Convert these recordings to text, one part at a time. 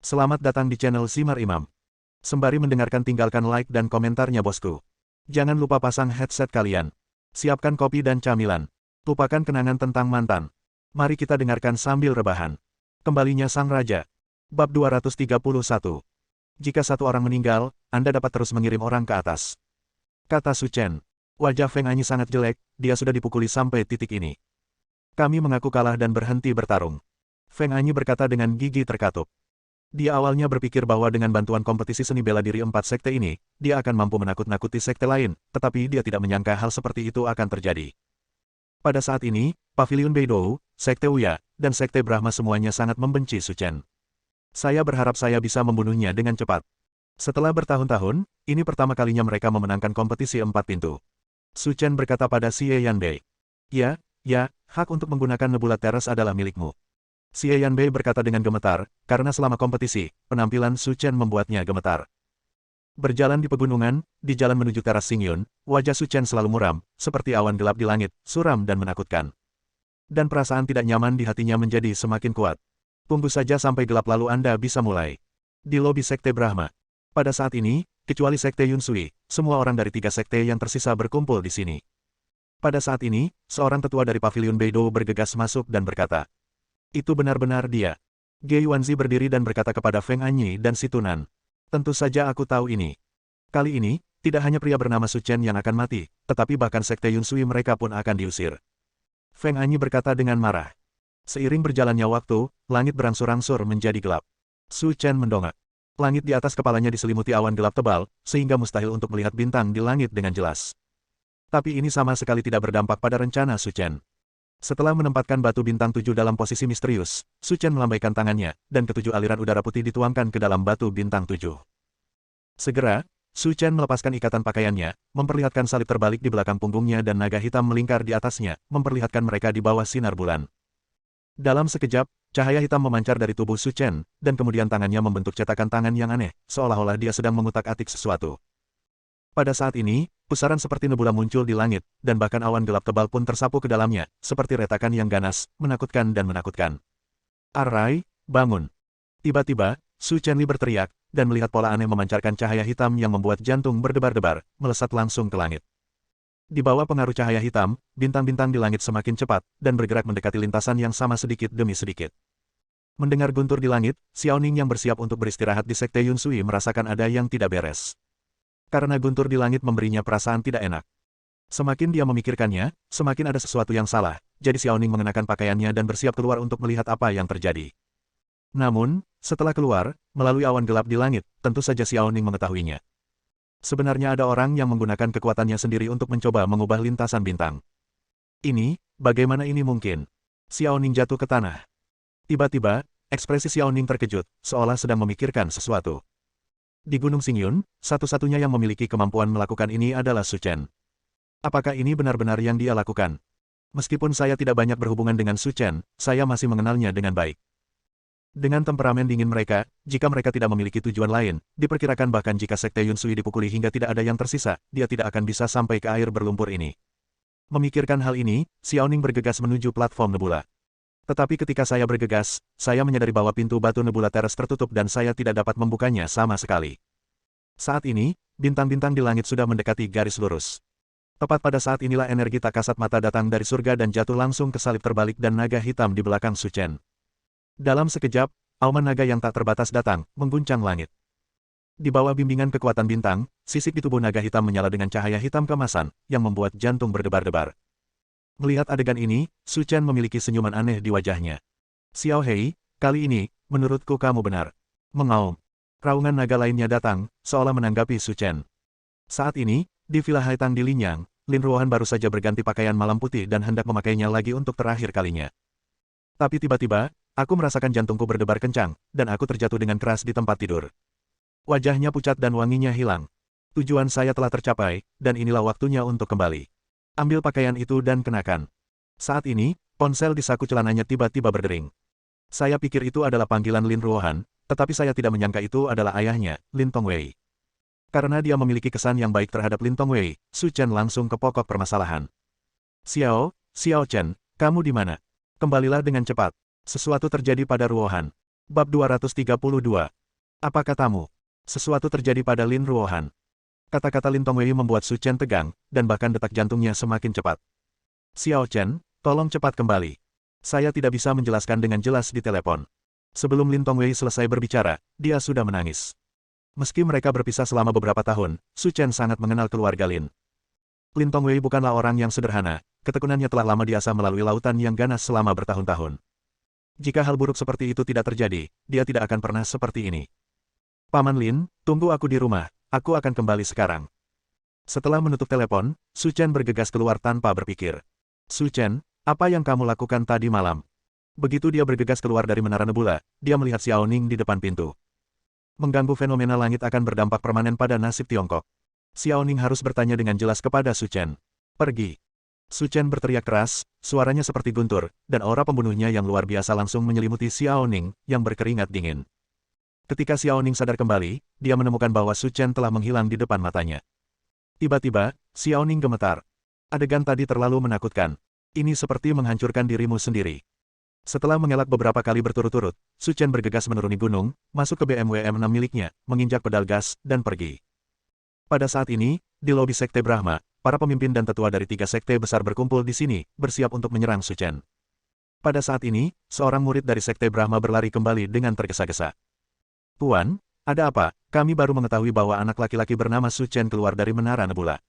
Selamat datang di channel Simar Imam. Sembari mendengarkan tinggalkan like dan komentarnya bosku. Jangan lupa pasang headset kalian. Siapkan kopi dan camilan. Lupakan kenangan tentang mantan. Mari kita dengarkan sambil rebahan. Kembalinya Sang Raja. Bab 231. Jika satu orang meninggal, Anda dapat terus mengirim orang ke atas. Kata Su Chen. Wajah Feng Anyi sangat jelek, dia sudah dipukuli sampai titik ini. Kami mengaku kalah dan berhenti bertarung. Feng Anyi berkata dengan gigi terkatup. Dia awalnya berpikir bahwa dengan bantuan kompetisi seni bela diri 4 sekte ini, dia akan mampu menakut-nakuti sekte lain, tetapi dia tidak menyangka hal seperti itu akan terjadi. Pada saat ini, Pavilion Beidou, Sekte Uya, dan Sekte Brahma semuanya sangat membenci Su Chen. Saya berharap saya bisa membunuhnya dengan cepat. Setelah bertahun-tahun, ini pertama kalinya mereka memenangkan kompetisi 4 pintu. Su Chen berkata pada Xie Yanbei. Ya, hak untuk menggunakan Nebula Terrace adalah milikmu. Xie Yanbei berkata dengan gemetar, karena selama kompetisi, penampilan Su Chen membuatnya gemetar. Berjalan di pegunungan, di jalan menuju teras Xingyun, wajah Su Chen selalu muram, seperti awan gelap di langit, suram dan menakutkan. Dan perasaan tidak nyaman di hatinya menjadi semakin kuat. Tunggu saja sampai gelap lalu Anda bisa mulai. Di lobi Sekte Brahma. Pada saat ini, kecuali Sekte Yunsui, semua orang dari 3 sekte yang tersisa berkumpul di sini. Pada saat ini, seorang tetua dari Pavilion Beidou bergegas masuk dan berkata, "Itu benar-benar dia." Ge Yuanzi berdiri dan berkata kepada Feng Anyi dan si Tunan. "Tentu saja aku tahu ini. Kali ini, tidak hanya pria bernama Su Chen yang akan mati, tetapi bahkan Sekte Yunsui mereka pun akan diusir." Feng Anyi berkata dengan marah. Seiring berjalannya waktu, langit berangsur-angsur menjadi gelap. Su Chen mendongak. Langit di atas kepalanya diselimuti awan gelap tebal, sehingga mustahil untuk melihat bintang di langit dengan jelas. Tapi ini sama sekali tidak berdampak pada rencana Su Chen. Setelah menempatkan batu bintang 7 dalam posisi misterius, Su Chen melambaikan tangannya, dan ketujuh aliran udara putih dituangkan ke dalam batu bintang 7. Segera, Su Chen melepaskan ikatan pakaiannya, memperlihatkan salib terbalik di belakang punggungnya dan naga hitam melingkar di atasnya, memperlihatkan mereka di bawah sinar bulan. Dalam sekejap, cahaya hitam memancar dari tubuh Su Chen, dan kemudian tangannya membentuk cetakan tangan yang aneh, seolah-olah dia sedang mengutak-atik sesuatu. Pada saat ini, pusaran seperti nebula muncul di langit, dan bahkan awan gelap tebal pun tersapu ke dalamnya, seperti retakan yang ganas, menakutkan dan menakutkan. "Arai, bangun!" Tiba-tiba, Su Chen Li berteriak, dan melihat pola aneh memancarkan cahaya hitam yang membuat jantung berdebar-debar, melesat langsung ke langit. Di bawah pengaruh cahaya hitam, bintang-bintang di langit semakin cepat, dan bergerak mendekati lintasan yang sama sedikit demi sedikit. Mendengar guntur di langit, Xiao Ning yang bersiap untuk beristirahat di Sekte Yunsui merasakan ada yang tidak beres. Karena guntur di langit memberinya perasaan tidak enak. Semakin dia memikirkannya, semakin ada sesuatu yang salah, jadi Xiao Ning mengenakan pakaiannya dan bersiap keluar untuk melihat apa yang terjadi. Namun, setelah keluar, melalui awan gelap di langit, tentu saja Xiao Ning mengetahuinya. Sebenarnya ada orang yang menggunakan kekuatannya sendiri untuk mencoba mengubah lintasan bintang. Ini, bagaimana ini mungkin? Xiao Ning jatuh ke tanah. Tiba-tiba, ekspresi Xiao Ning terkejut, seolah sedang memikirkan sesuatu. Di Gunung Xingyun, satu-satunya yang memiliki kemampuan melakukan ini adalah Su Chen. Apakah ini benar-benar yang dia lakukan? Meskipun saya tidak banyak berhubungan dengan Su Chen, saya masih mengenalnya dengan baik. Dengan temperamen dingin mereka, jika mereka tidak memiliki tujuan lain, diperkirakan bahkan jika Sekte Yunsui dipukuli hingga tidak ada yang tersisa, dia tidak akan bisa sampai ke air berlumpur ini. Memikirkan hal ini, Xiao Ning bergegas menuju platform nebula. Tetapi ketika saya bergegas, saya menyadari bahwa pintu batu Nebula Terrace tertutup dan saya tidak dapat membukanya sama sekali. Saat ini, bintang-bintang di langit sudah mendekati garis lurus. Tepat pada saat inilah energi tak kasat mata datang dari surga dan jatuh langsung ke salib terbalik dan naga hitam di belakang Su Chen. Dalam sekejap, auman naga yang tak terbatas datang, mengguncang langit. Di bawah bimbingan kekuatan bintang, sisik di tubuh naga hitam menyala dengan cahaya hitam keemasan, yang membuat jantung berdebar-debar. Melihat adegan ini, Su Chen memiliki senyuman aneh di wajahnya. "Xiao Hei, kali ini, menurutku kamu benar." Mengaum. Raungan naga lainnya datang, seolah menanggapi Su Chen. Saat ini, di Villa Haitang di Linyang, Lin Ruohan baru saja berganti pakaian malam putih dan hendak memakainya lagi untuk terakhir kalinya. Tapi tiba-tiba, aku merasakan jantungku berdebar kencang, dan aku terjatuh dengan keras di tempat tidur. Wajahnya pucat dan wanginya hilang. Tujuan saya telah tercapai, dan inilah waktunya untuk kembali. Ambil pakaian itu dan kenakan. Saat ini, ponsel di saku celananya tiba-tiba berdering. Saya pikir itu adalah panggilan Lin Ruohan, tetapi saya tidak menyangka itu adalah ayahnya, Lin Tongwei. Karena dia memiliki kesan yang baik terhadap Lin Tongwei, Su Chen langsung ke pokok permasalahan. Xiao Chen, kamu di mana? Kembalilah dengan cepat. Sesuatu terjadi pada Ruohan. Bab 232. Apa katamu? Sesuatu terjadi pada Lin Ruohan. Kata-kata Lin Tongwei membuat Su Chen tegang, dan bahkan detak jantungnya semakin cepat. Xiao Chen, tolong cepat kembali. Saya tidak bisa menjelaskan dengan jelas di telepon. Sebelum Lin Tongwei selesai berbicara, dia sudah menangis. Meski mereka berpisah selama beberapa tahun, Su Chen sangat mengenal keluarga Lin. Lin Tongwei bukanlah orang yang sederhana, ketekunannya telah lama diasah melalui lautan yang ganas selama bertahun-tahun. Jika hal buruk seperti itu tidak terjadi, dia tidak akan pernah seperti ini. Paman Lin, tunggu aku di rumah, aku akan kembali sekarang. Setelah menutup telepon, Su Chen bergegas keluar tanpa berpikir. Su Chen, apa yang kamu lakukan tadi malam? Begitu dia bergegas keluar dari Menara Nebula, dia melihat Xiao Ning di depan pintu. Mengganggu fenomena langit akan berdampak permanen pada nasib Tiongkok. Xiao Ning harus bertanya dengan jelas kepada Su Chen. Pergi. Su Chen berteriak keras, suaranya seperti guntur, dan aura pembunuhnya yang luar biasa langsung menyelimuti Xiao Ning, yang berkeringat dingin. Ketika Xiao Ning sadar kembali, dia menemukan bahwa Su Chen telah menghilang di depan matanya. Tiba-tiba, Xiao Ning gemetar. Adegan tadi terlalu menakutkan. Ini seperti menghancurkan dirimu sendiri. Setelah mengelak beberapa kali berturut-turut, Su Chen bergegas menuruni gunung, masuk ke BMW M6 miliknya, menginjak pedal gas, dan pergi. Pada saat ini, di lobi Sekte Brahma, para pemimpin dan tetua dari 3 sekte besar berkumpul di sini, bersiap untuk menyerang Su Chen. Pada saat ini, seorang murid dari Sekte Brahma berlari kembali dengan tergesa-gesa. Tuan, ada apa? Kami baru mengetahui bahwa anak laki-laki bernama Su Chen keluar dari Menara Nebula.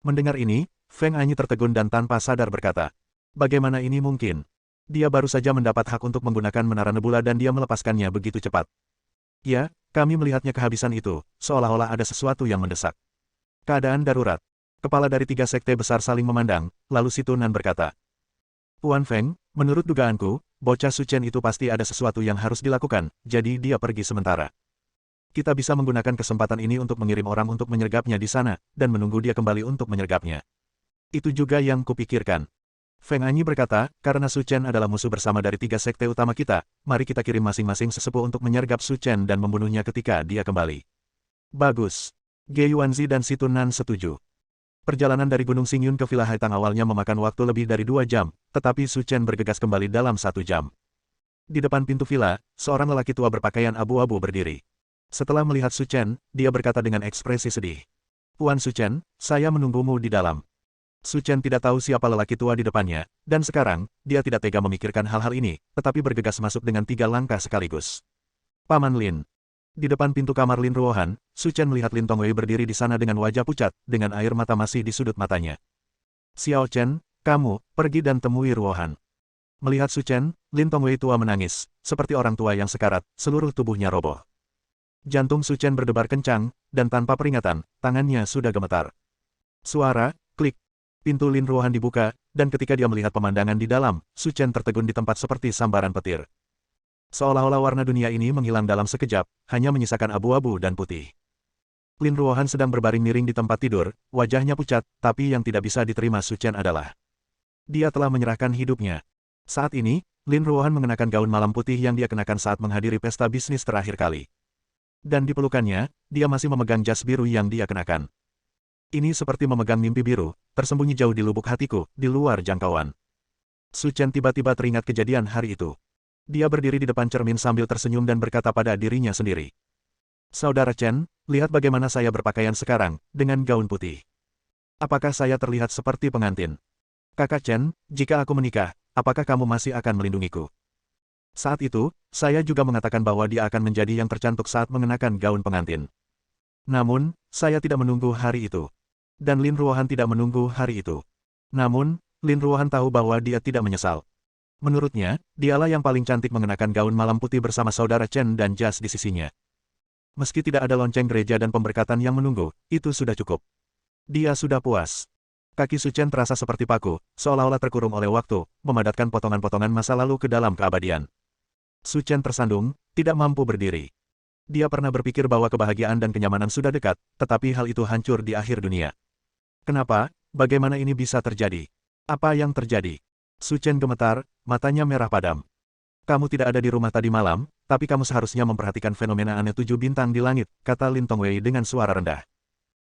Mendengar ini, Feng Anyi tertegun dan tanpa sadar berkata, bagaimana ini mungkin? Dia baru saja mendapat hak untuk menggunakan Menara Nebula dan dia melepaskannya begitu cepat. Ya, kami melihatnya kehabisan itu, seolah-olah ada sesuatu yang mendesak. Keadaan darurat. Kepala dari 3 sekte besar saling memandang, lalu si Tuan berkata, Tuan Feng, menurut dugaanku, bocah Su Chen itu pasti ada sesuatu yang harus dilakukan, jadi dia pergi sementara. Kita bisa menggunakan kesempatan ini untuk mengirim orang untuk menyergapnya di sana, dan menunggu dia kembali untuk menyergapnya. Itu juga yang kupikirkan. Feng Anyi berkata, karena Su Chen adalah musuh bersama dari 3 sekte utama kita, mari kita kirim masing-masing sesepuh untuk menyergap Su Chen dan membunuhnya ketika dia kembali. Bagus. Ge Yuanzi dan si Tuan setuju. Perjalanan dari Gunung Xingyun ke Villa Haitang awalnya memakan waktu lebih dari 2 jam, tetapi Su Chen bergegas kembali dalam 1 jam. Di depan pintu villa, seorang lelaki tua berpakaian abu-abu berdiri. Setelah melihat Su Chen, dia berkata dengan ekspresi sedih. Tuan Su Chen, saya menunggumu di dalam. Su Chen tidak tahu siapa lelaki tua di depannya, dan sekarang, dia tidak tega memikirkan hal-hal ini, tetapi bergegas masuk dengan 3 langkah sekaligus. Paman Lin. Di depan pintu kamar Lin Ruohan, Su Chen melihat Lin Tongwei berdiri di sana dengan wajah pucat, dengan air mata masih di sudut matanya. Xiao Chen, kamu, pergi dan temui Ruohan. Melihat Su Chen, Lin Tongwei tua menangis, seperti orang tua yang sekarat, seluruh tubuhnya roboh. Jantung Su Chen berdebar kencang, dan tanpa peringatan, tangannya sudah gemetar. Suara, klik. Pintu Lin Ruohan dibuka, dan ketika dia melihat pemandangan di dalam, Su Chen tertegun di tempat seperti sambaran petir. Seolah-olah warna dunia ini menghilang dalam sekejap, hanya menyisakan abu-abu dan putih. Lin Ruohan sedang berbaring miring di tempat tidur, wajahnya pucat, tapi yang tidak bisa diterima Su Chen adalah dia telah menyerahkan hidupnya. Saat ini, Lin Ruohan mengenakan gaun malam putih yang dia kenakan saat menghadiri pesta bisnis terakhir kali. Dan di pelukannya, dia masih memegang jas biru yang dia kenakan. Ini seperti memegang mimpi biru, tersembunyi jauh di lubuk hatiku, di luar jangkauan. Su Chen tiba-tiba teringat kejadian hari itu. Dia berdiri di depan cermin sambil tersenyum dan berkata pada dirinya sendiri. Saudara Chen, lihat bagaimana saya berpakaian sekarang, dengan gaun putih. Apakah saya terlihat seperti pengantin? Kakak Chen, jika aku menikah, apakah kamu masih akan melindungiku? Saat itu, saya juga mengatakan bahwa dia akan menjadi yang tercantik saat mengenakan gaun pengantin. Namun, saya tidak menunggu hari itu. Dan Lin Ruohan tidak menunggu hari itu. Namun, Lin Ruohan tahu bahwa dia tidak menyesal. Menurutnya, dialah yang paling cantik mengenakan gaun malam putih bersama saudara Chen dan jas di sisinya. Meski tidak ada lonceng gereja dan pemberkatan yang menunggu, itu sudah cukup. Dia sudah puas. Kaki Su Chen terasa seperti paku, seolah-olah terkurung oleh waktu, memadatkan potongan-potongan masa lalu ke dalam keabadian. Su Chen tersandung, tidak mampu berdiri. Dia pernah berpikir bahwa kebahagiaan dan kenyamanan sudah dekat, tetapi hal itu hancur di akhir dunia. Kenapa? Bagaimana ini bisa terjadi? Apa yang terjadi? Su Chen gemetar, matanya merah padam. Kamu tidak ada di rumah tadi malam, tapi kamu seharusnya memperhatikan fenomena aneh 7 bintang di langit, kata Lin Tongwei dengan suara rendah.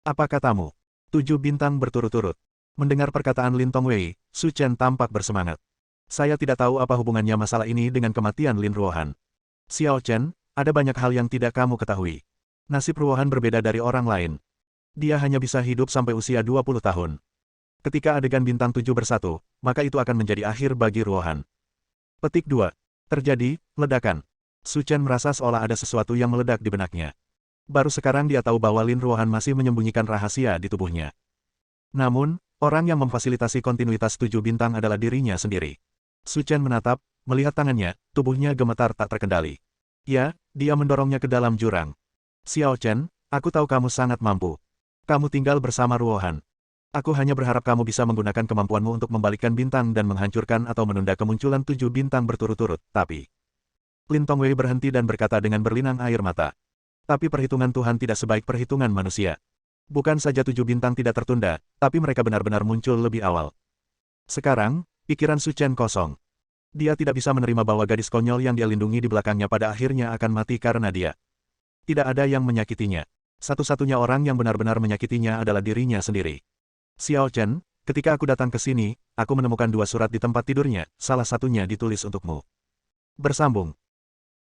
Apa katamu? 7 bintang berturut-turut. Mendengar perkataan Lin Tongwei, Su Chen tampak bersemangat. Saya tidak tahu apa hubungannya masalah ini dengan kematian Lin Ruohan. Xiao Chen, ada banyak hal yang tidak kamu ketahui. Nasib Ruohan berbeda dari orang lain. Dia hanya bisa hidup sampai usia 20 tahun. Ketika adegan bintang 7 bersatu, maka itu akan menjadi akhir bagi Ruohan. Petik 2. Terjadi, ledakan. Su Chen merasa seolah ada sesuatu yang meledak di benaknya. Baru sekarang dia tahu bahwa Lin Ruohan masih menyembunyikan rahasia di tubuhnya. Namun, orang yang memfasilitasi kontinuitas 7 bintang adalah dirinya sendiri. Su Chen menatap, melihat tangannya, tubuhnya gemetar tak terkendali. Ya, dia mendorongnya ke dalam jurang. Xiao Chen, aku tahu kamu sangat mampu. Kamu tinggal bersama Ruohan. Aku hanya berharap kamu bisa menggunakan kemampuanmu untuk membalikkan bintang dan menghancurkan atau menunda kemunculan 7 bintang berturut-turut, tapi... Lin Tongwei berhenti dan berkata dengan berlinang air mata. Tapi perhitungan Tuhan tidak sebaik perhitungan manusia. Bukan saja 7 bintang tidak tertunda, tapi mereka benar-benar muncul lebih awal. Sekarang, pikiran Su Chen kosong. Dia tidak bisa menerima bahwa gadis konyol yang dia lindungi di belakangnya pada akhirnya akan mati karena dia. Tidak ada yang menyakitinya. Satu-satunya orang yang benar-benar menyakitinya adalah dirinya sendiri. Xiao Chen, ketika aku datang ke sini, aku menemukan 2 surat di tempat tidurnya, salah satunya ditulis untukmu. Bersambung.